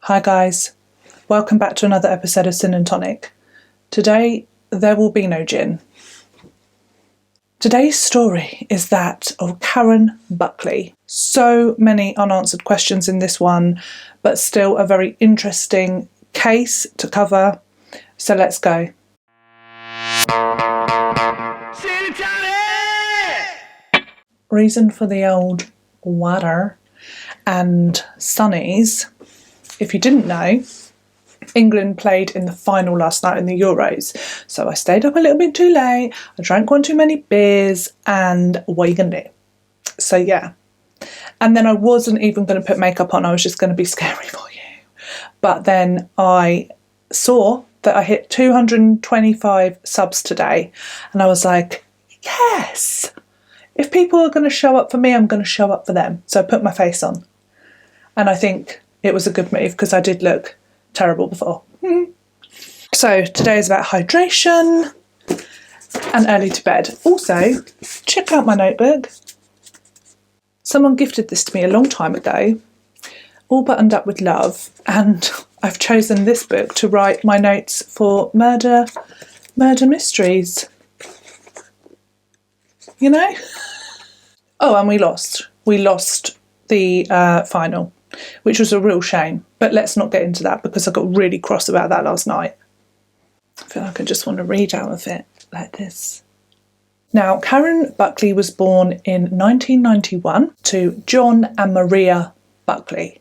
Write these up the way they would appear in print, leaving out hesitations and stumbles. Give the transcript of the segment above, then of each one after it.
Hi guys, welcome back to another episode of Sin and Tonic. Today there will be no gin. Today's story is that of Karen Buckley. So many unanswered questions in this one, but still a very interesting case to cover. So let's go. Sin and Tonic! Reason for the old water and sunnies. If you didn't know, England played in the final last night in the Euros. So I stayed up a little bit too late, I drank one too many beers, and what are you going to do? So yeah. And then I wasn't even going to put makeup on, I was just going to be scary for you. But then I saw that I hit 225 subs today, and I was like, yes! If people are going to show up for me, I'm going to show up for them. So I put my face on. And I think it was a good move because I did look terrible before. So today is about hydration and early to bed. Also, check out my notebook. Someone gifted this to me a long time ago, all buttoned up with love, and I've chosen this book to write my notes for murder mysteries. You know? Oh, and we lost. We lost the final, which was a real shame. But let's not get into that because I got really cross about that last night. I feel like I just want to read out of it like this. Now, Karen Buckley was born in 1991 to John and Maria Buckley.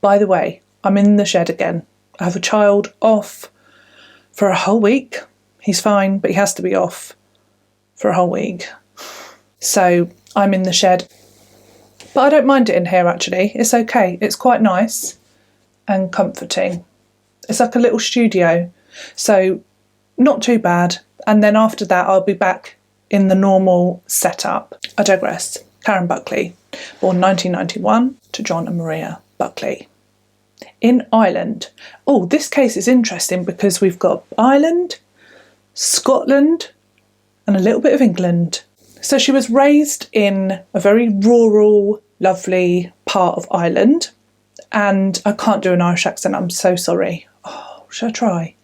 By the way, I'm in the shed again. I have a child off for a whole week. He's fine, but he has to be off for a whole week. So I'm in the shed. But I don't mind it in here, actually. It's okay. It's quite nice and comforting. It's like a little studio. So not too bad. And then after that, I'll be back in the normal setup. I digress. Karen Buckley, born 1991 to John and Maria Buckley. In Ireland. Oh, this case is interesting because we've got Ireland, Scotland, and a little bit of England. So she was raised in a very rural, lovely part of Ireland. And I can't do an Irish accent, I'm so sorry. Oh, should I try?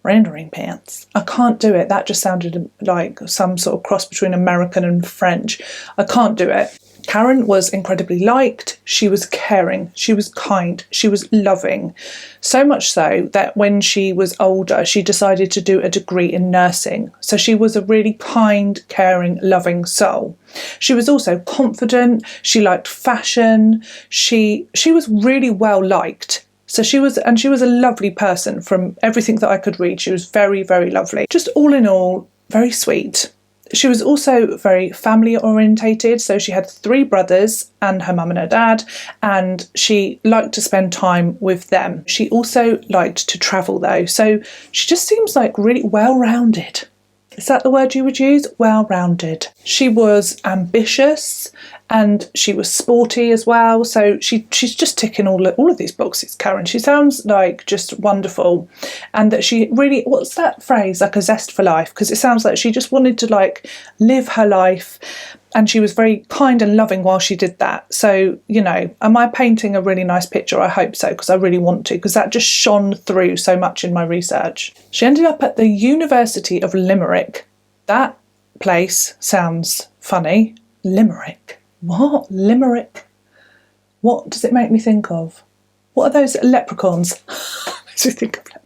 Rendering pants. I can't do it. That just sounded like some sort of cross between American and French. I can't do it. Karen was incredibly liked. She was caring. She was kind. She was loving. So much so that when she was older, she decided to do a degree in nursing. So she was a really kind, caring, loving soul. She was also confident. She liked fashion. She was really well liked. So she was a lovely person from everything that I could read. She was very, very lovely. Just all in all, very sweet. She was also very family orientated, so she had 3 brothers and her mum and her dad, and she liked to spend time with them. She also liked to travel though, so she just seems like really well-rounded. Is that the word you would use? Well-rounded. She was ambitious and she was sporty as well. So she's just ticking all of these boxes, Karen. She sounds like just wonderful. And that she really, what's that phrase? Like a zest for life. Because it sounds like she just wanted to like live her life. And she was very kind and loving while she did that. So, you know, am I painting a really nice picture? I hope so, because I really want to, because that just shone through so much in my research. She ended up at the University of Limerick. That place sounds funny. Limerick. What? Limerick? What does it make me think of? What are those leprechauns? Makes me think of leprechauns.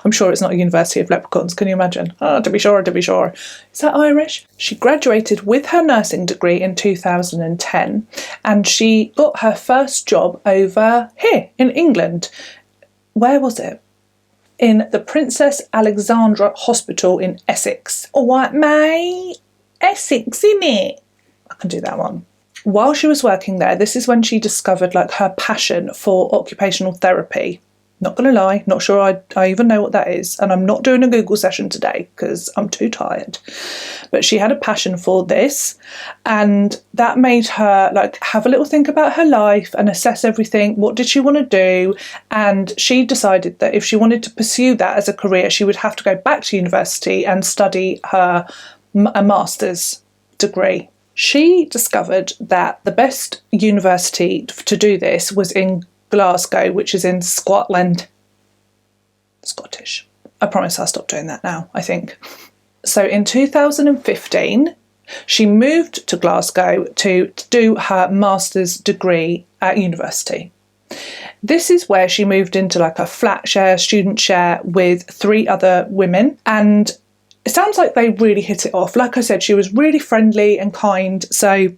I'm sure it's not a University of Leprechauns, can you imagine? Oh, to be sure. Is that Irish? She graduated with her nursing degree in 2010 and she got her first job over here in England. Where was it? In the Princess Alexandra Hospital in Essex. All right, mate. Essex, innit? I can do that one. While she was working there, this is when she discovered like her passion for occupational therapy. Not going to lie, not sure I even know what that is. And I'm not doing a Google session today because I'm too tired. But she had a passion for this. And that made her like have a little think about her life and assess everything. What did she want to do? And she decided that if she wanted to pursue that as a career, she would have to go back to university and study a master's degree. She discovered that the best university to do this was in Glasgow, which is in Scotland. Scottish. I promise I'll stop doing that now, I think. So in 2015, she moved to Glasgow to do her master's degree at university. This is where she moved into like a flat share, student share with 3 other women, and it sounds like they really hit it off. Like I said, she was really friendly and kind, so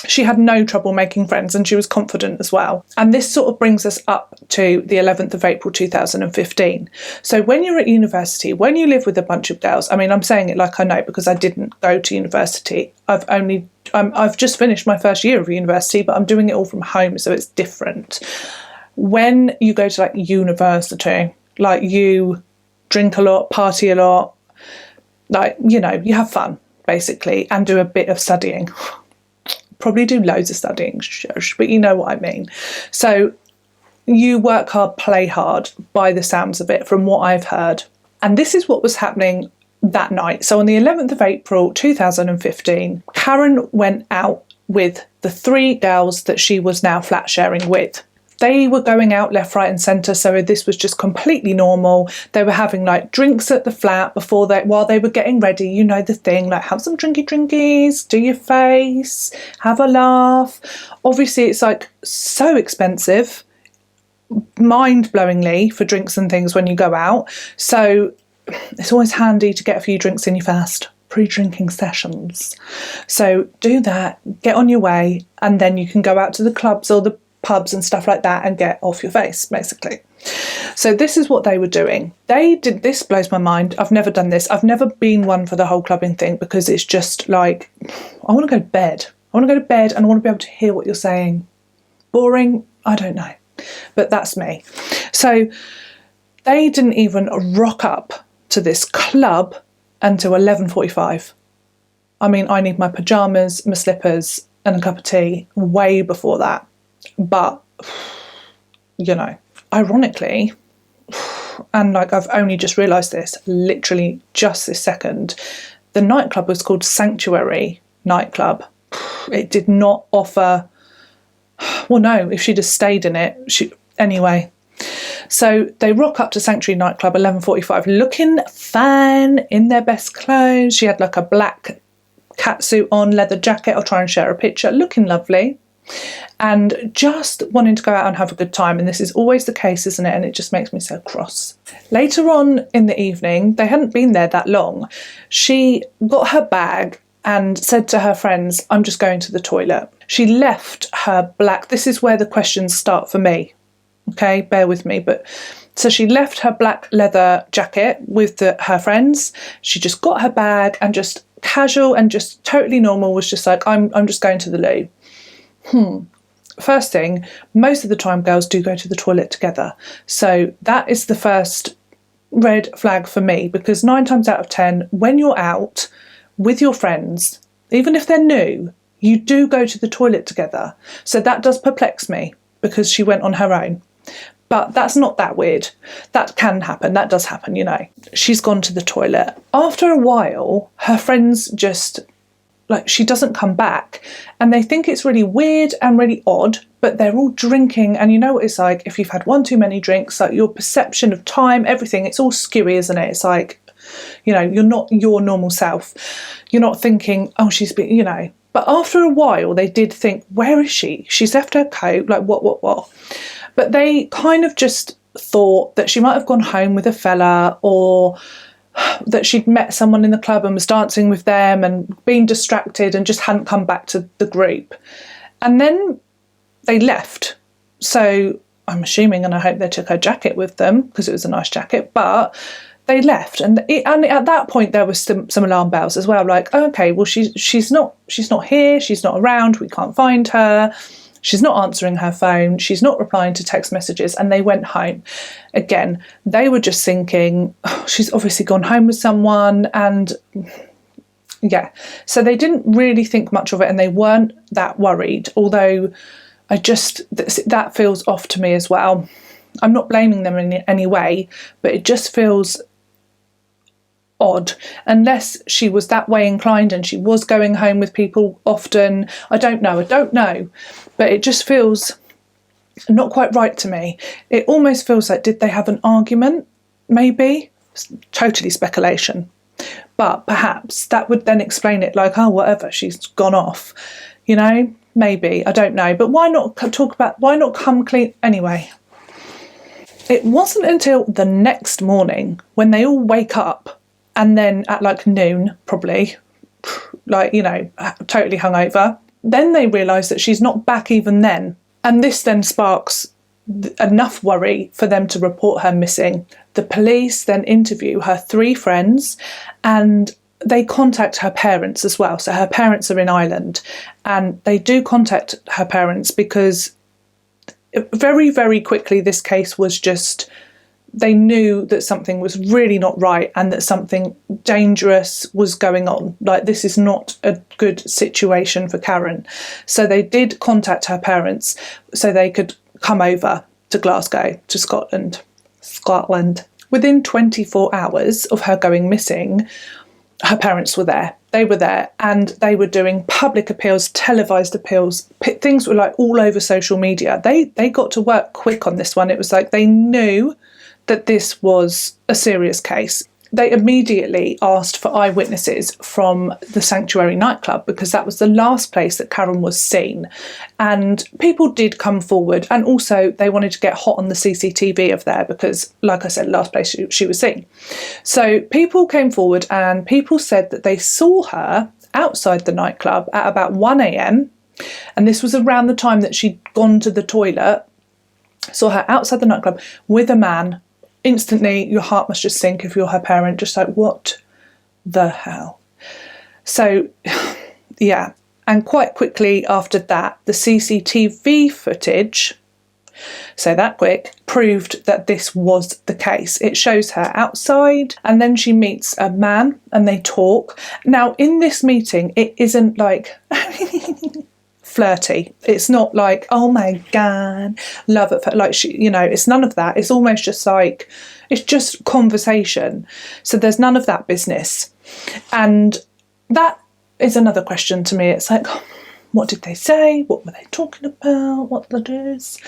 she had no trouble making friends, and she was confident as well. And this sort of brings us up to the 11th of April 2015. So when you're at university, when you live with a bunch of girls, I mean, I'm saying it like I know because I didn't go to university. I've just finished my first year of university, but I'm doing it all from home, so it's different. When you go to like university, like you drink a lot, party a lot, like, you know, you have fun basically and do a bit of studying. Probably do loads of studying, but you know what I mean. So you work hard, play hard by the sounds of it, from what I've heard. And this is what was happening that night. So on the 11th of April 2015, Karen went out with the 3 girls that she was now flat sharing with. They were going out left, right and centre, so this was just completely normal. They were having like drinks at the flat while they were getting ready, you know the thing, like have some drinkies, do your face, have a laugh. Obviously it's like so expensive, mind-blowingly, for drinks and things when you go out. So it's always handy to get a few drinks in your first pre-drinking sessions. So do that, get on your way, and then you can go out to the clubs or the pubs and stuff like that and get off your face, basically. So this is what they were doing. This blows my mind. I've never done this. I've never been one for the whole clubbing thing because it's just like, I want to go to bed. I want to go to bed and I want to be able to hear what you're saying. Boring? I don't know. But that's me. So they didn't even rock up to this club until 11:45. I mean, I need my pyjamas, my slippers and a cup of tea way before that. But, you know, ironically, and like I've only just realised this, literally just this second, the nightclub was called Sanctuary Nightclub. It did not offer, well, no, if she'd have stayed in it, anyway. So they rock up to Sanctuary Nightclub 11:45, looking fine in their best clothes. She had like a black catsuit on, leather jacket. I'll try and share a picture, looking lovely. And just wanting to go out and have a good time. And this is always the case, isn't it? And it just makes me so cross. Later on in the evening, they hadn't been there that long. She got her bag and said to her friends, I'm just going to the toilet. She left her black, this is where the questions start for me. Okay, bear with me. So she left her black leather jacket with her friends. She just got her bag and just casual and just totally normal was just like, I'm just going to the loo. First thing, most of the time girls do go to the toilet together. So that is the first red flag for me, because 9 times out of 10, when you're out with your friends, even if they're new, you do go to the toilet together. So that does perplex me because she went on her own. But that's not that weird. That can happen. That does happen, you know. She's gone to the toilet. After a while, her friends just, like, she doesn't come back. And they think it's really weird and really odd, but they're all drinking. And you know what it's like if you've had one too many drinks, like your perception of time, everything, it's all skewy, isn't it? It's like, you know, you're not your normal self. You're not thinking, oh, she's been, you know. But after a while, they did think, where is she? She's left her coat, like what? But they kind of just thought that she might have gone home with a fella, or that she'd met someone in the club and was dancing with them and been distracted and just hadn't come back to the group. And then they left. So I'm assuming, and I hope they took her jacket with them because it was a nice jacket, but they left. And at that point there was some alarm bells as well, like, oh, okay, well she's not here, she's not around, we can't find her. She's not answering her phone. She's not replying to text messages. And they went home. Again, they were just thinking, oh, she's obviously gone home with someone. And yeah, so they didn't really think much of it and they weren't that worried. Although that feels off to me as well. I'm not blaming them in any way, but it just feels odd, unless she was that way inclined and she was going home with people often. I don't know, but it just feels not quite right to me. It almost feels like, did they have an argument? Maybe. It's totally speculation. But perhaps that would then explain it, like, oh, whatever, she's gone off. You know, maybe, I don't know. But why not come clean? Anyway, it wasn't until the next morning when they all wake up, and then at like noon, probably, like, you know, totally hungover, then they realise that she's not back even then. And this then sparks enough worry for them to report her missing. The police then interview her 3 friends, and they contact her parents as well. So her parents are in Ireland, and they do contact her parents because very, very quickly this case was just, they knew that something was really not right and that something dangerous was going on. Like, this is not a good situation for Karen. So they did contact her parents so they could come over to Glasgow, to Scotland. Within 24 hours of her going missing, her parents were there. They were there, and they were doing public appeals, televised appeals. Things were like all over social media. They got to work quick on this one. It was like they knew that this was a serious case. They immediately asked for eyewitnesses from the Sanctuary nightclub, because that was the last place that Karen was seen. And people did come forward, and also they wanted to get hot on the CCTV of there because, like I said, last place she was seen. So people came forward, and people said that they saw her outside the nightclub at about 1 a.m. And this was around the time that she'd gone to the toilet. Saw her outside the nightclub with a man. Instantly, your heart must just sink if you're her parent, just like, what the hell? So, yeah. And quite quickly after that, the CCTV footage, so that quick, proved that this was the case. It shows her outside, and then she meets a man and they talk. Now, in this meeting, it isn't like flirty. It's not like, oh my God, love it. Like, she, you know, it's none of that. It's almost just like, it's just conversation. So there's none of that business. And that is another question to me. It's like, what did they say? What were they talking about? What the do's?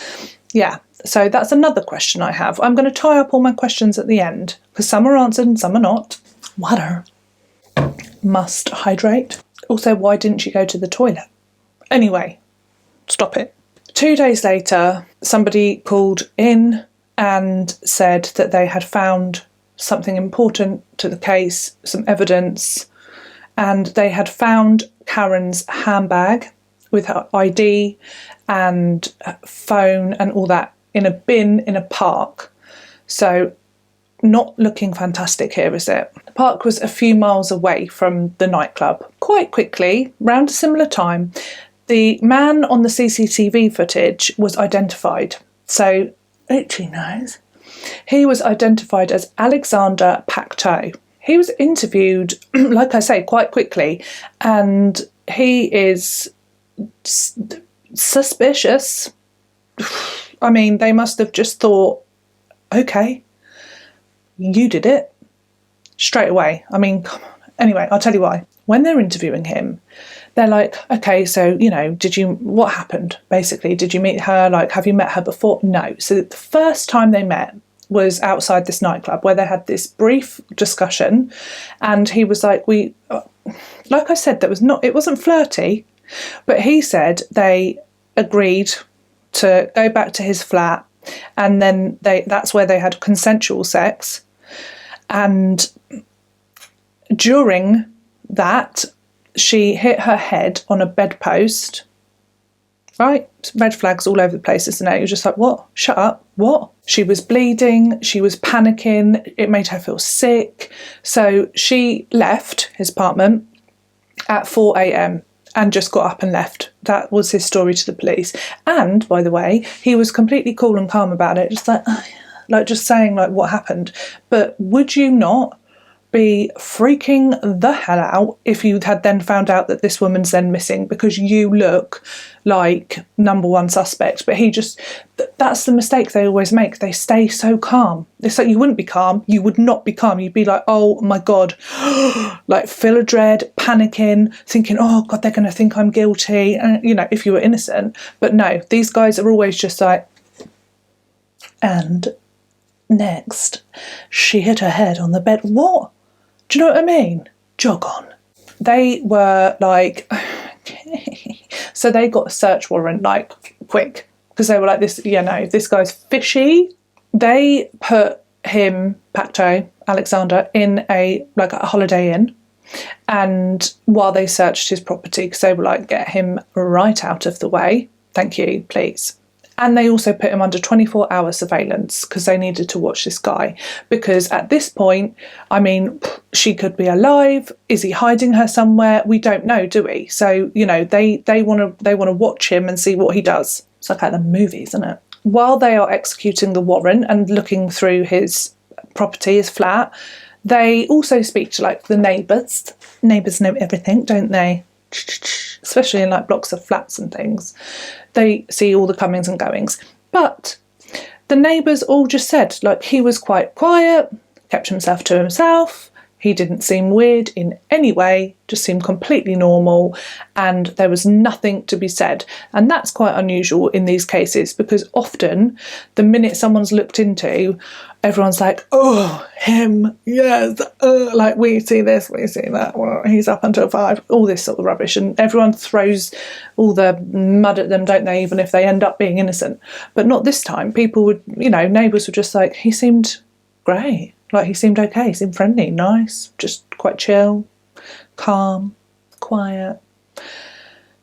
Yeah. So that's another question I have. I'm going to tie up all my questions at the end because some are answered and some are not. Water. Must hydrate. Also, why didn't she go to the toilet? Anyway, stop it. 2 days later, somebody called in and said that they had found something important to the case, some evidence, and they had found Karen's handbag with her ID and phone and all that in a bin in a park. So not looking fantastic here, is it? The park was a few miles away from the nightclub. Quite quickly, round a similar time, the man on the CCTV footage was identified. So, itchy nose. He was identified as Alexander Pacteau. He was interviewed, like I say, quite quickly, and he is suspicious. I mean, they must have just thought, okay, you did it straight away. I mean, anyway, I'll tell you why. When they're interviewing him, they're like, okay, so, you know, what happened, basically? Did you meet her? Like, have you met her before? No. So the first time they met was outside this nightclub where they had this brief discussion, and he was like, like I said, it wasn't flirty, but he said they agreed to go back to his flat, and then that's where they had consensual sex. And during that, she hit her head on a bedpost. Right? Red flags all over the place, isn't it? You're just like, what? Shut up. What? She was bleeding. She was panicking. It made her feel sick. So she left his apartment at 4 a.m. and just got up and left. That was his story to the police. And, by the way, he was completely cool and calm about it. Just like, oh, yeah. Like, just saying, like, what happened. But would you not be freaking the hell out if you had then found out that this woman's then missing because you look like number one suspect? But he just, that's the mistake they always make. They stay so calm. It's like, you wouldn't be calm. You would not be calm. You'd be like, oh my God, like full of dread, panicking, thinking, oh God, they're going to think I'm guilty. And, you know, if you were innocent. But no, these guys are always just like, And next, she hit her head on the bed. What? Do you know what I mean? Jog on. They were like, okay. So they got a search warrant, like, quick. Because they were like, this guy's fishy. They put him, Pacteau, Alexander, in a Holiday Inn. And while they searched his property, because they were like, get him right out of the way. Thank you, please. And they also put him under 24-hour surveillance because they needed to watch this guy. Because at this point, I mean, she could be alive. Is he hiding her somewhere? We don't know, do we? So, they want to watch him and see what he does. It's like the movies, isn't it? While they are executing the warrant and looking through his property, his flat, they also speak to the neighbours. Neighbours know everything, don't they? Especially in blocks of flats and things. They see all the comings and goings. But the neighbours all just said he was quite quiet, kept himself to himself. He didn't seem weird in any way, just seemed completely normal, and there was nothing to be said. And that's quite unusual in these cases because often the minute someone's looked into, everyone's like, oh, him, yes, we see this, we see that, well, he's up until 5, all this sort of rubbish. And everyone throws all the mud at them, don't they, even if they end up being innocent. But not this time. People would, neighbours were just like, he seemed great. He seemed okay, he seemed friendly, nice, just quite chill, calm, quiet.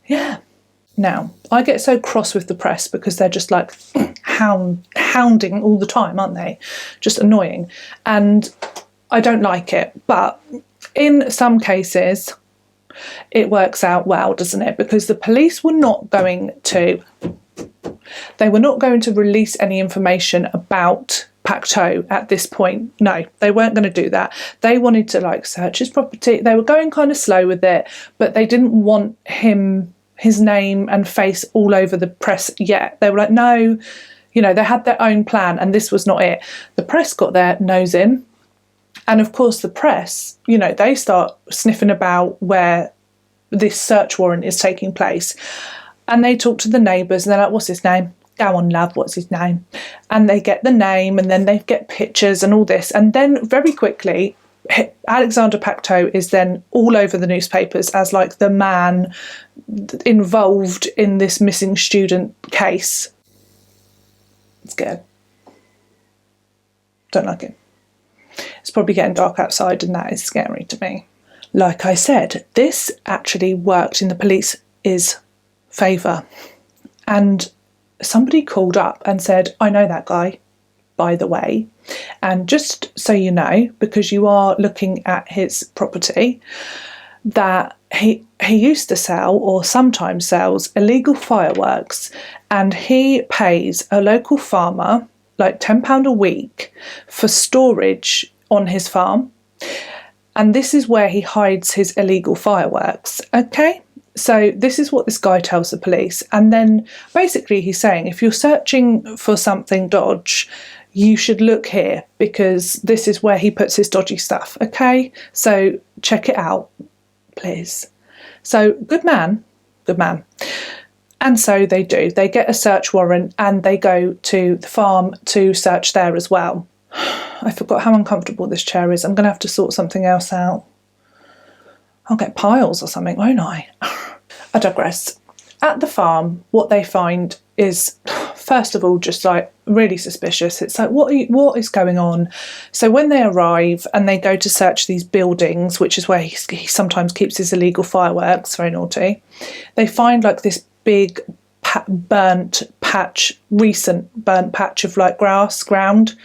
Yeah. Now, I get so cross with the press because they're just hounding all the time, aren't they? Just annoying. And I don't like it. But in some cases, it works out well, doesn't it? Because the police were not going to release any information about Pacteau at this point. No, they weren't going to do that. They wanted to search his property. They were going kind of slow with it, but they didn't want his name and face all over the press yet. They were like, no, they had their own plan and this was not it. The press got their nose in. And of course the press, they start sniffing about where this search warrant is taking place. And they talk to the neighbours and they're like, what's his name? Go on, love, what's his name? And they get the name and then they get pictures and all this. And then very quickly, Alexander Pacteau is then all over the newspapers as the man involved in this missing student case. Scared. Don't like it. It's probably getting dark outside and that is scary to me. Like I said, this actually worked in the police's favour. And somebody called up and said, I know that guy, by the way. And just so you know, because you are looking at his property, that he used to sell or sometimes sells illegal fireworks, and he pays a local farmer £10 a week for storage on his farm. And this is where he hides his illegal fireworks. Okay? So this is what this guy tells the police. And then basically he's saying, if you're searching for something dodge, you should look here because this is where he puts his dodgy stuff. Okay? So check it out, please. So good man. And so they do. They get a search warrant and they go to the farm to search there as well. I forgot how uncomfortable this chair is. I'm going to have to sort something else out. I'll get piles or something, won't I? I digress. At the farm, what they find is, first of all, just really suspicious. It's what is going on? So when they arrive and they go to search these buildings, which is where he sometimes keeps his illegal fireworks, very naughty, they find this big recent burnt patch of ground.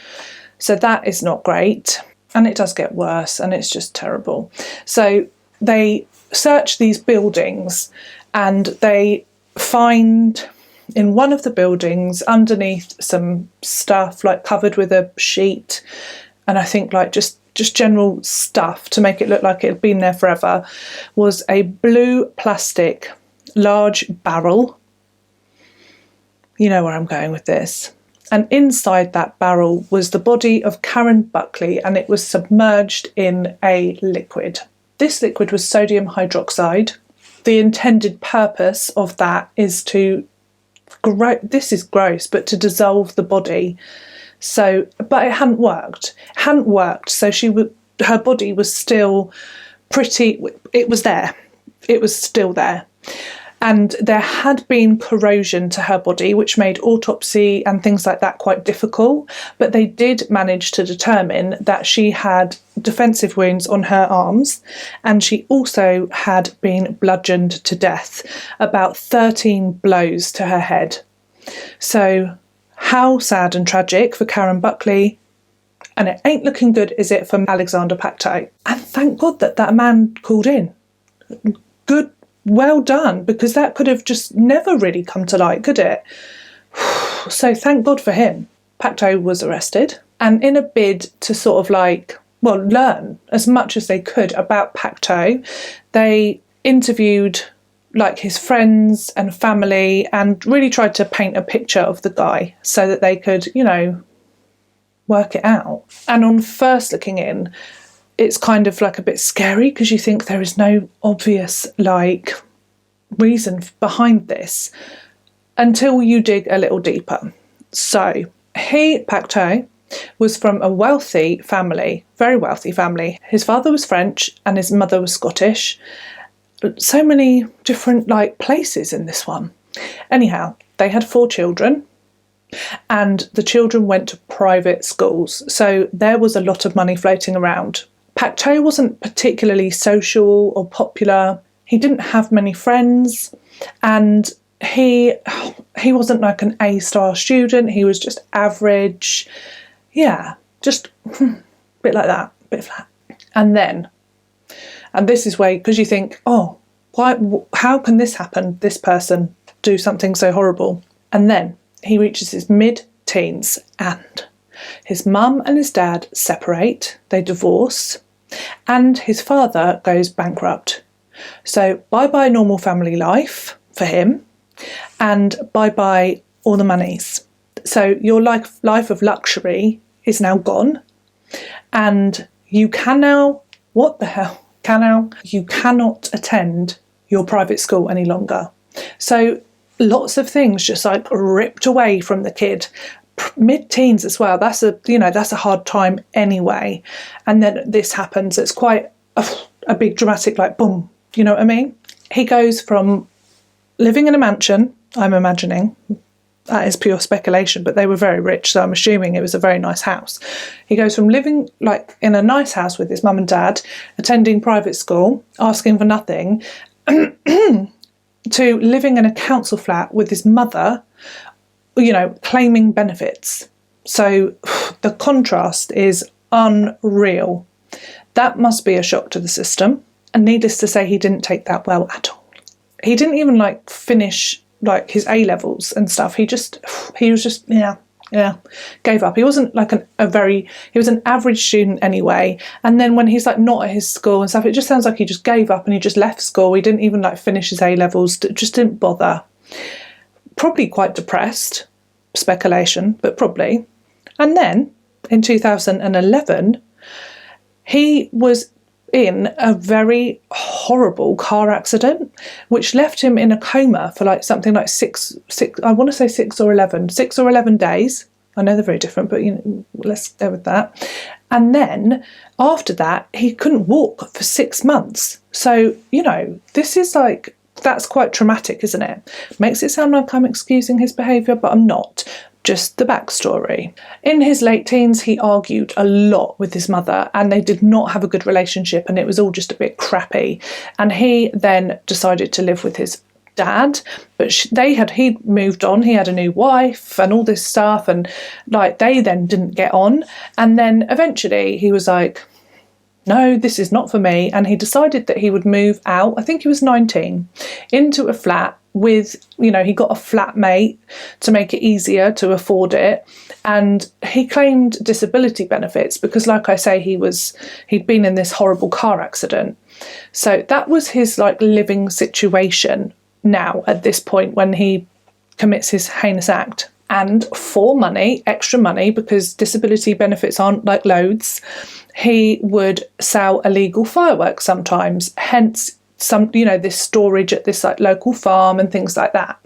So that is not great. And it does get worse and it's just terrible. So they search these buildings and they find in one of the buildings underneath some stuff covered with a sheet and I think just general stuff to make it look like it had been there forever, was a blue plastic large barrel. You know where I'm going with this. And inside that barrel was the body of Karen Buckley and it was submerged in a liquid. This liquid was sodium hydroxide. The intended purpose of that is to, this is gross, but to dissolve the body So, but it hadn't worked. It hadn't worked. So her body was still pretty, it was there. It was still there. And there had been corrosion to her body, which made autopsy and things like that quite difficult. But they did manage to determine that she had defensive wounds on her arms, and she also had been bludgeoned to death, about 13 blows to her head. So how sad and tragic for Karen Buckley. And it ain't looking good, is it, for Alexander Pacteau? And thank God that man called in. Good. Well done, because that could have just never really come to light, could it? So thank God for him. Pacteau was arrested, and in a bid to sort of learn as much as they could about Pacteau, they interviewed his friends and family and really tried to paint a picture of the guy so that they could, work it out. And on first looking in, it's kind of a bit scary because you think there is no obvious reason behind this until you dig a little deeper. So Pacteau, was from a wealthy family, very wealthy family. His father was French and his mother was Scottish. So many different places in this one. Anyhow, they had 4 children. And the children went to private schools. So there was a lot of money floating around. Pacteau wasn't particularly social or popular. He didn't have many friends, and he wasn't an A-star student. He was just average. Yeah, just a bit like that, a bit flat. And this is where, because you think, oh, why? How can this happen? This person do something so horrible. And then he reaches his mid-teens and his mum and his dad separate, they divorce, and his father goes bankrupt. So bye-bye normal family life for him, and bye-bye all the monies. So your life of luxury is now gone, and you can now, you cannot attend your private school any longer. So lots of things just ripped away from the kid. Mid-teens as well, that's a hard time anyway, and then this happens. It's quite a big dramatic boom, you know what I mean? He goes from living in a mansion, I'm imagining, that is pure speculation, but they were very rich, so I'm assuming it was a very nice house. He goes from living in a nice house with his mum and dad, attending private school, asking for nothing, to living in a council flat with his mother, claiming benefits. So the contrast is unreal. That must be a shock to the system. And needless to say, he didn't take that well at all. He didn't even finish his A-levels and stuff. He was just gave up. He wasn't he was an average student anyway. And then when he's not at his school and stuff, it just sounds like he just gave up and he just left school. He didn't even finish his A-levels, just didn't bother. Probably quite depressed, speculation, but probably. And then in 2011, he was in a very horrible car accident, which left him in a coma for something like six, I want to say 6 or 11 days. I know they're very different, but let's go with that. And then after that, he couldn't walk for 6 months. So, this is that's quite traumatic, isn't it? Makes it sound like I'm excusing his behaviour, but I'm not. Just the backstory. In his late teens, he argued a lot with his mother, and they did not have a good relationship, and it was all just a bit crappy. And he then decided to live with his dad, but he'd moved on. He had a new wife and all this stuff, and they then didn't get on. And then eventually he was no, this is not for me. And he decided that he would move out, I think he was 19, into a flat with, he got a flatmate to make it easier to afford it. And he claimed disability benefits because, like I say, he'd been in this horrible car accident. So that was his living situation now at this point when he commits his heinous act. And for money, extra money, because disability benefits aren't loads, he would sell illegal fireworks sometimes, hence this storage at this local farm and things like that.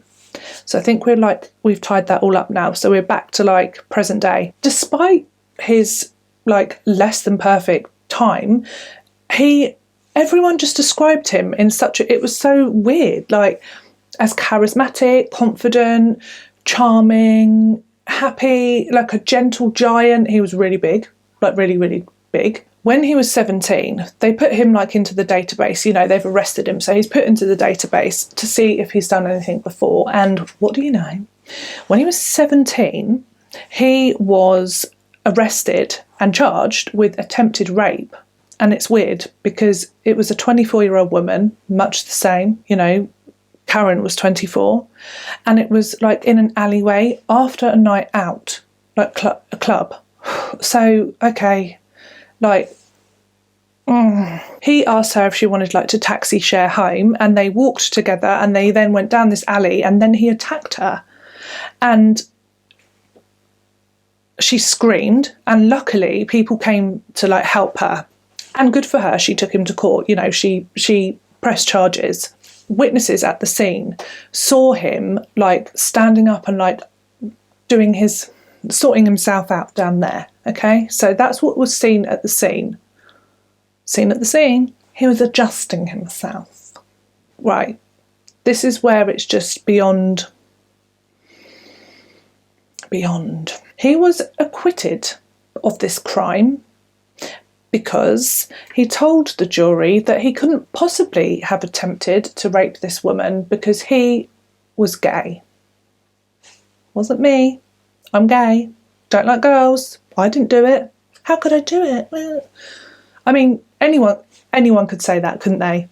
So I think we've tied that all up now. So we're back to like present day. Despite his like less than perfect time, everyone just described him in it was so weird, like as charismatic, confident, charming, happy, like a gentle giant. He was really big, like really, really big. When he was 17, they put him like into the database, they've arrested him. So he's put into the database to see if he's done anything before. And what do you know? When he was 17, he was arrested and charged with attempted rape. And it's weird because it was a 24-year-old woman, much the same, Karen was 24. And it was like in an alleyway after a night out, like a club. So, okay. He asked her if she wanted to taxi share home, and they walked together, and they then went down this alley, and then he attacked her, and she screamed, and luckily people came to help her, and good for her, she took him to court. She pressed charges. Witnesses at the scene saw him standing up and sorting himself out down there. Okay, so that's what was seen at the scene. He was adjusting himself. Right. This is where it's just beyond. He was acquitted of this crime because he told the jury that he couldn't possibly have attempted to rape this woman because he was gay. Wasn't me. I'm gay. Don't like girls. I didn't do it. How could I do it? I mean, anyone could say that, couldn't they?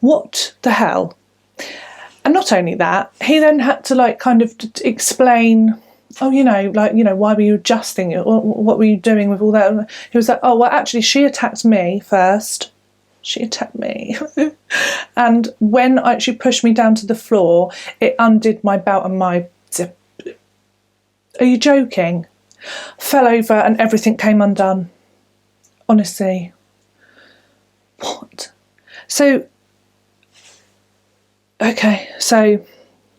What the hell? And not only that, he then had to explain, why were you adjusting it? What were you doing with all that? He was like, oh, well, actually, she attacked me first. She attacked me. And when she pushed me down to the floor, it undid my belt and my zip. Are you joking? Fell over and everything came undone. Honestly. What? So, okay, so,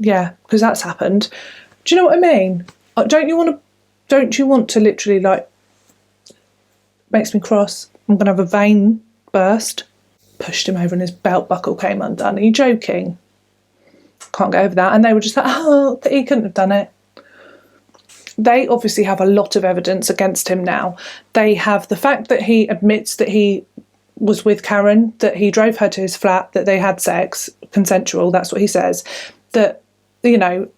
yeah, because that's happened. Do you know what I mean? Don't you want to literally, makes me cross. I'm going to have a vein burst. Pushed him over and his belt buckle came undone. Are you joking? Can't get over that. And they were just like, oh, he couldn't have done it. They obviously have a lot of evidence against him now. They have the fact that he admits that he was with Karen, that he drove her to his flat, that they had sex, consensual, that's what he says. That, they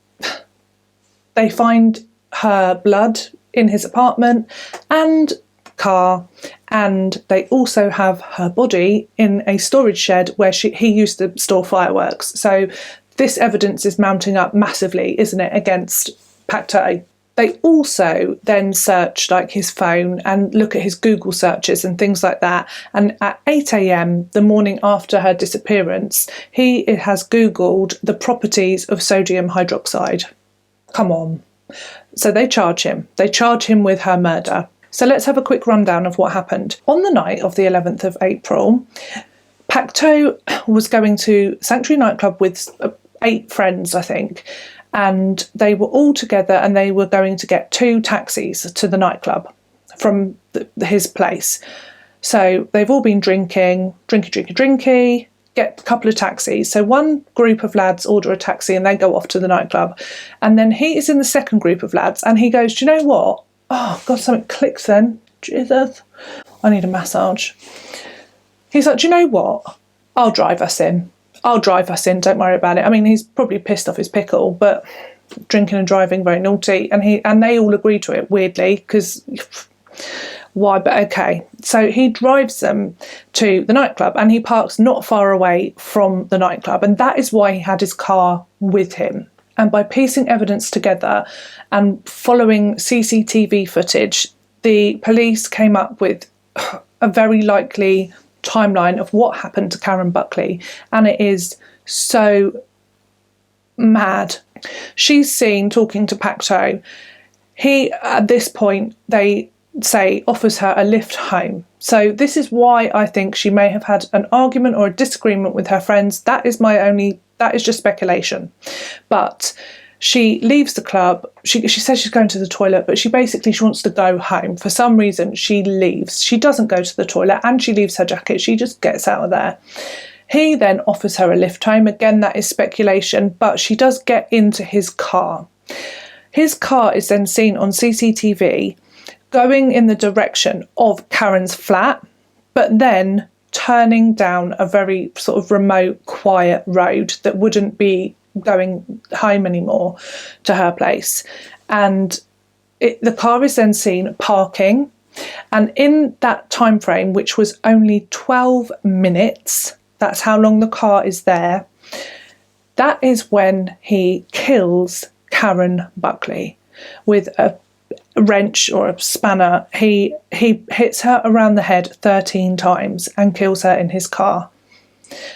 find her blood in his apartment and car, and they also have her body in a storage shed where he used to store fireworks. So this evidence is mounting up massively, isn't it, against Pacteau. They also then search his phone and look at his Google searches and things like that. And at 8 a.m, the morning after her disappearance, he has Googled the properties of sodium hydroxide. Come on. So they charge him. They charge him with her murder. So let's have a quick rundown of what happened. On the night of the 11th of April, Pacteau was going to Sanctuary nightclub with 8 friends, I think. And they were all together and they were going to get 2 taxis to the nightclub from his place. So they've all been drinking, get a couple of taxis. So one group of lads order a taxi and they go off to the nightclub. And then he is in the second group of lads and he goes, do you know what? Oh, God, something clicks then. Jesus, I need a massage. He's like, do you know what? I'll drive us in, don't worry about it. I mean, he's probably pissed off his pickle, but drinking and driving, very naughty. And they all agree to it, weirdly, because why? But okay. So he drives them to the nightclub and he parks not far away from the nightclub. And that is why he had his car with him. And by piecing evidence together and following CCTV footage, the police came up with a very likely timeline of what happened to Karen Buckley, and it is so mad. She's seen talking to Pacteau. He, at this point, they say, offers her a lift home. So this is why I think she may have had an argument or a disagreement with her friends. That is my only That is just speculation. But she leaves the club. She says she's going to the toilet, but she wants to go home. For some reason, she leaves. She doesn't go to the toilet, and she leaves her jacket. She just gets out of there. He then offers her a lift home. Again, that is speculation, but she does get into his car. His car is then seen on CCTV going in the direction of Karen's flat, but then turning down a very sort of remote, quiet road that wouldn't be going home anymore to her place. And the car is then seen parking, and in that time frame, which was only 12 minutes, that's how long the car is there, that is when he kills Karen Buckley with a wrench or a spanner. He hits her around the head 13 times and kills her in his car.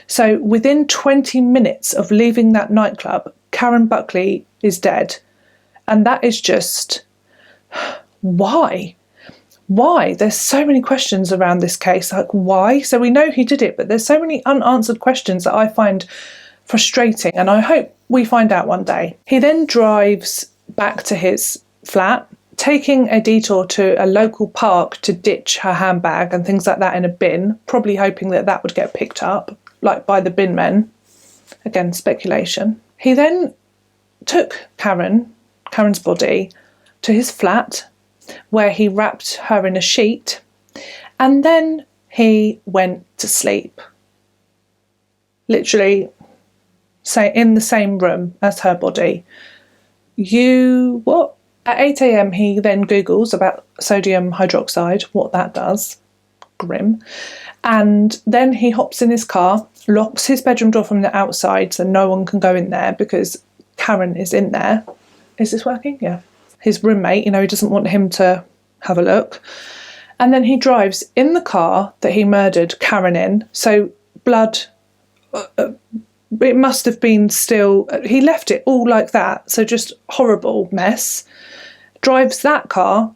So within 20 minutes of leaving that nightclub, Karen Buckley is dead. And that is just... why? Why? There's so many questions around this case. Like, why? So we know he did it, but there's so many unanswered questions that I find frustrating, and I hope we find out one day. He then drives back to his flat, taking a detour to a local park to ditch her handbag and things like that in a bin, probably hoping that that would get picked up, like by the bin men. Again, speculation. He then took Karen's body to his flat, where he wrapped her in a sheet, and then he went to sleep. Literally, say in the same room as her body. What? At 8 a.m, he then Googles about sodium hydroxide, what that does. Grim. And then he hops in his car, locks his bedroom door from the outside so no one can go in there because Karen is in there. Is this working? Yeah. His roommate, he doesn't want him to have a look. And then he drives in the car that he murdered Karen in. So blood, it must have been still, he left it all like that. So just horrible mess. Drives that car,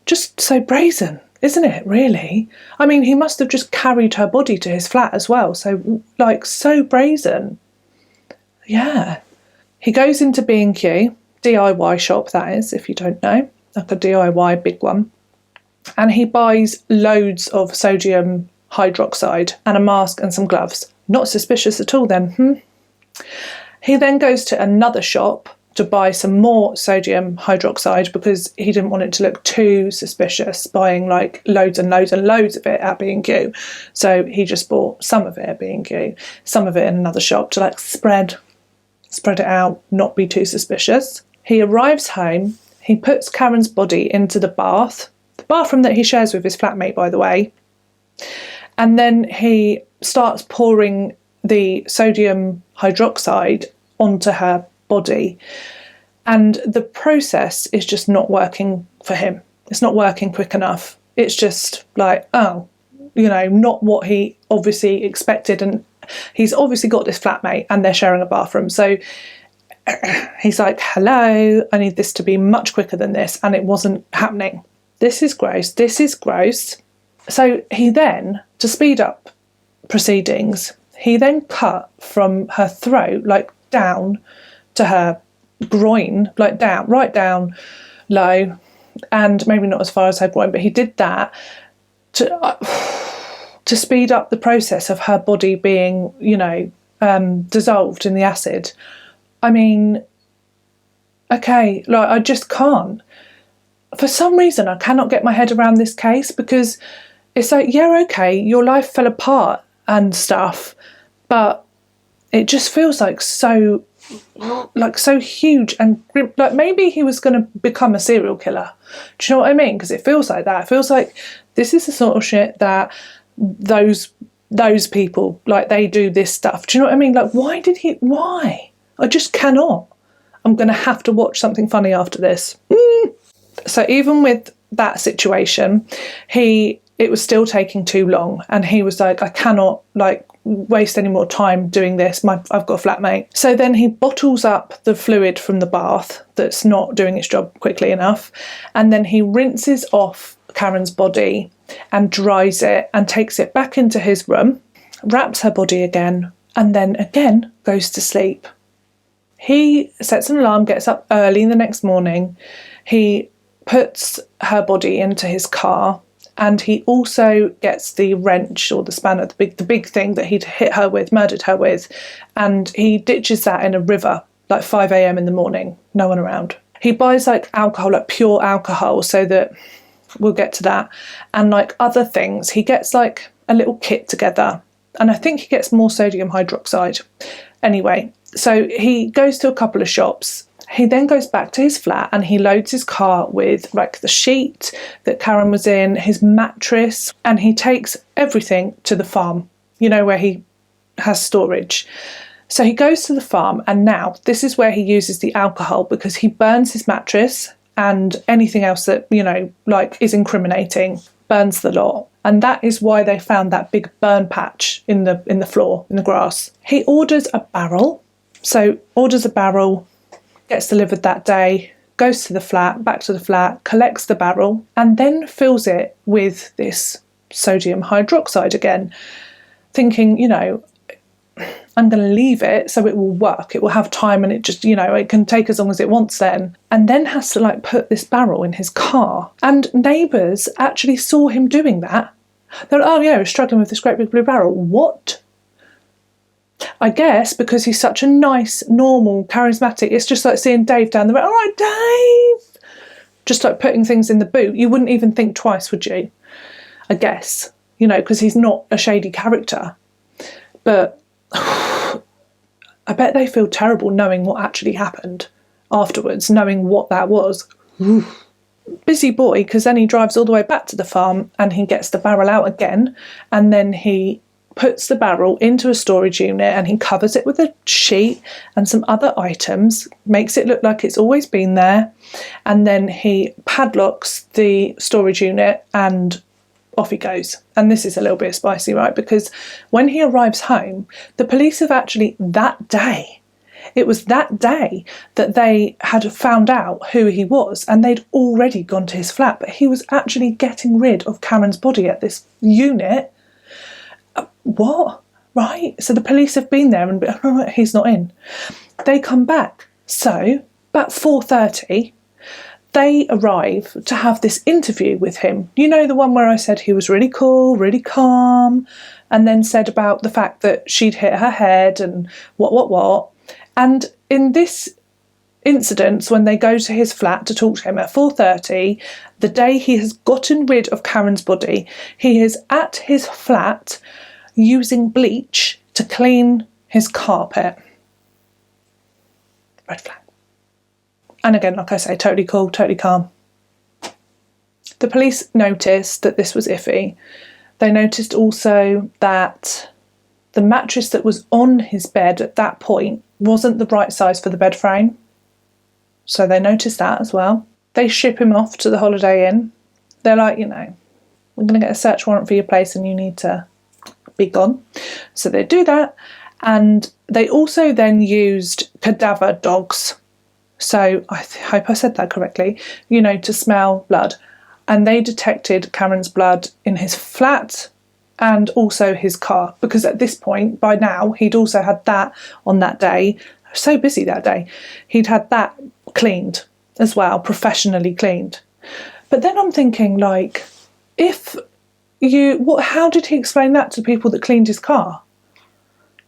just so brazen, isn't it, really? I mean, he must have just carried her body to his flat as well. So, so brazen. Yeah. He goes into B&Q, DIY shop that is, if you don't know, like a DIY big one. And he buys loads of sodium hydroxide and a mask and some gloves. Not suspicious at all then, He then goes to another shop to buy some more sodium hydroxide because he didn't want it to look too suspicious, buying loads and loads and loads of it at B&Q. So he just bought some of it at B&Q, some of it in another shop to spread it out, not be too suspicious. He arrives home, he puts Karen's body into the bathroom that he shares with his flatmate, by the way, and then he starts pouring the sodium hydroxide onto her body, and the process is just not working for him. It's not working quick enough. It's just not what he obviously expected, and he's obviously got this flatmate and they're sharing a bathroom, so he's like, hello, I need this to be much quicker than this, and it wasn't happening. This is gross. So he then, to speed up proceedings, he then cut from her throat down to her groin, right down low, and maybe not as far as her groin, but he did that to speed up the process of her body being, dissolved in the acid. I mean, okay, I just can't. For some reason, I cannot get my head around this case, because it's yeah, okay, your life fell apart and stuff, but it just feels so huge and grim. Maybe he was going to become a serial killer. Do you know what I mean? Because it feels like that. It feels like this is the sort of shit that those people, they do this stuff. Do you know what I mean? Why? I just cannot. I'm going to have to watch something funny after this. So even with that situation, it was still taking too long, and he was like, I cannot waste any more time doing this. I've got a flatmate. So then he bottles up the fluid from the bath that's not doing its job quickly enough, and then he rinses off Karen's body and dries it and takes it back into his room, wraps her body again, and then again goes to sleep. He sets an alarm, gets up early the next morning. He puts her body into his car, and he also gets the wrench or the spanner, the big thing that he'd hit her with, murdered her with, and he ditches that in a river, like 5 a.m. in the morning, no one around. He buys like alcohol, like pure alcohol, so that we'll get to that, and like other things. He gets like a little kit together, and I think he gets more sodium hydroxide. Anyway, so he goes to a couple of shops. He then goes back to his flat and he loads his car with like the sheet that Karen was in, his mattress, and he takes everything to the farm, you know, where he has storage. So he goes to the farm, and now this is where he uses the alcohol, because he burns his mattress and anything else that, you know, like is incriminating, burns the lot. And that is why they found that big burn patch in the floor, in the grass. He orders a barrel. So orders a barrel, gets delivered that day, goes to the flat, back to the flat, collects the barrel, and then fills it with this sodium hydroxide again, thinking, you know, I'm going to leave it so it will work. It will have time, and it just, you know, it can take as long as it wants then. And then has to like put this barrel in his car. And neighbours actually saw him doing that. They're like, oh yeah, he's struggling with this great big blue barrel. What? I guess because he's such a nice, normal, charismatic, it's just like seeing Dave down the road. All right, Dave! Just like putting things in the boot. You wouldn't even think twice, would you? I guess, you know, because he's not a shady character. But I bet they feel terrible knowing what actually happened afterwards, knowing what that was. Busy boy, because then he drives all the way back to the farm and he gets the barrel out again, and then he puts the barrel into a storage unit and he covers it with a sheet and some other items, makes it look like it's always been there, and then he padlocks the storage unit and off he goes. And this is a little bit spicy, right? Because when he arrives home, the police have actually that day, it was that day that they had found out who he was, and they'd already gone to his flat, but he was actually getting rid of Karen's body at this unit. What? Right? So the police have been there and he's not in. They come back. So about 4:30, they arrive to have this interview with him. You know, the one where I said he was really cool, really calm, and then said about the fact that she'd hit her head and what. And in this incident, when they go to his flat to talk to him at 4:30, the day he has gotten rid of Karen's body, he is at his flat using bleach to clean his carpet. Red flag. And again, like I say, totally cool, totally calm. The police noticed that this was iffy. They noticed also that the mattress that was on his bed at that point wasn't the right size for the bed frame. So they noticed that as well. They ship him off to the Holiday Inn. They're like, you know, we're going to get a search warrant for your place and you need to be gone. So they do that. And they also then used cadaver dogs. So I hope I said that correctly, you know, to smell blood. And they detected Karen's blood in his flat and also his car, because at this point, by now, he'd also had that on that day. So busy that day. He'd had that cleaned as well, professionally cleaned. But then I'm thinking, like, how did he explain that to people that cleaned his car?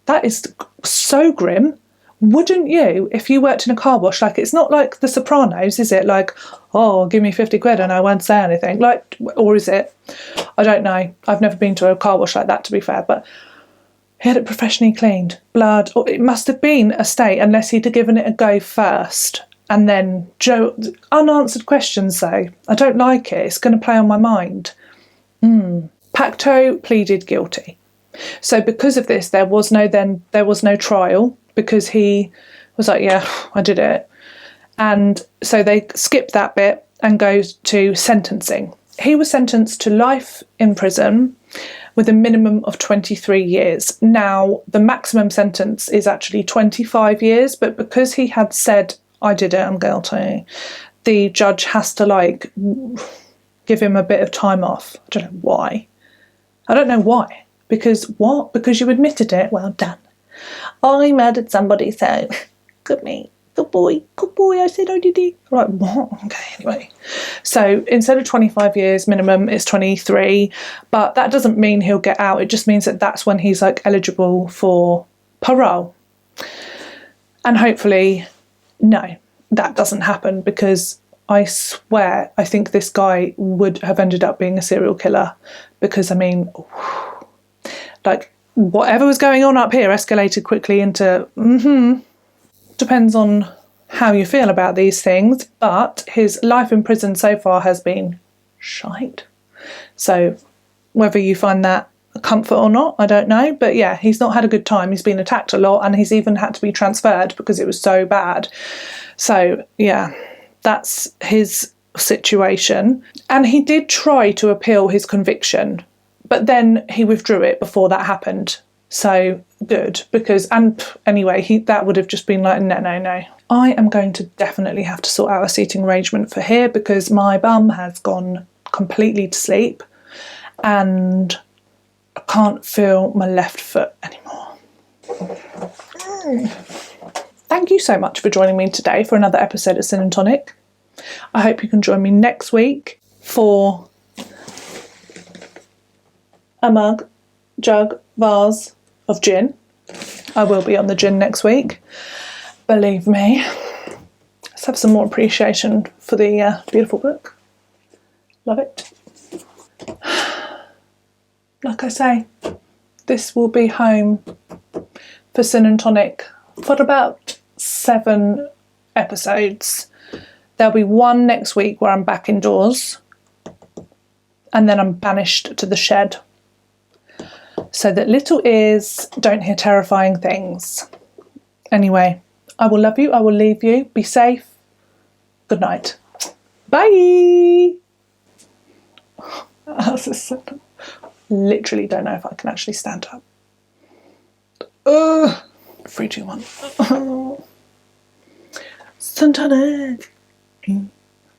That is so grim. Wouldn't you, if you worked in a car wash, like, it's not like The Sopranos, is it? Like, oh, give me 50 quid and I won't say anything. Like, or is it? I don't know. I've never been to a car wash like that, to be fair, but he had it professionally cleaned. Blood, or it must have been a state, unless he'd have given it a go first. And then, unanswered questions though. I don't like it. It's going to play on my mind. Pacteau pleaded guilty. So because of this, there was no trial, because he was like, yeah, I did it. And so they skipped that bit and go to sentencing. He was sentenced to life in prison with a minimum of 23 years. Now, the maximum sentence is actually 25 years, but because he had said, I did it, I'm guilty, the judge has to, give him a bit of time off. I don't know why. Because what? Because you admitted it? Well done. I murdered somebody, so good me. Good boy, I said I did it. Right, what? Okay, anyway. So instead of 25 years minimum, it's 23. But that doesn't mean he'll get out. It just means that that's when he's like eligible for parole. And hopefully, no, that doesn't happen, because I swear I think this guy would have ended up being a serial killer. Because, I mean, like, whatever was going on up here escalated quickly into Depends on how you feel about these things, but his life in prison so far has been shite. So whether you find that a comfort or not, I don't know. But yeah, he's not had a good time. He's been attacked a lot, and he's even had to be transferred because it was so bad. So yeah, that's his situation. And he did try to appeal his conviction, but then he withdrew it before that happened. So good, because, and anyway, that would have just been like, no. I am going to definitely have to sort out a seating arrangement for here, because my bum has gone completely to sleep and I can't feel my left foot anymore. Thank you so much for joining me today for another episode of Sin and Tonic. I hope you can join me next week for a mug, jug, vase of gin. I will be on the gin next week, believe me. Let's have some more appreciation for the beautiful book. Love it. Like I say, this will be home for Sin and Tonic for about 7 episodes. There'll be one next week where I'm back indoors, and then I'm banished to the shed, so that little ears don't hear terrifying things. Anyway, I will love you, I will leave you. Be safe. Good night. Bye. Literally don't know if I can actually stand up. 3, 2, 1. Sin and Tonic.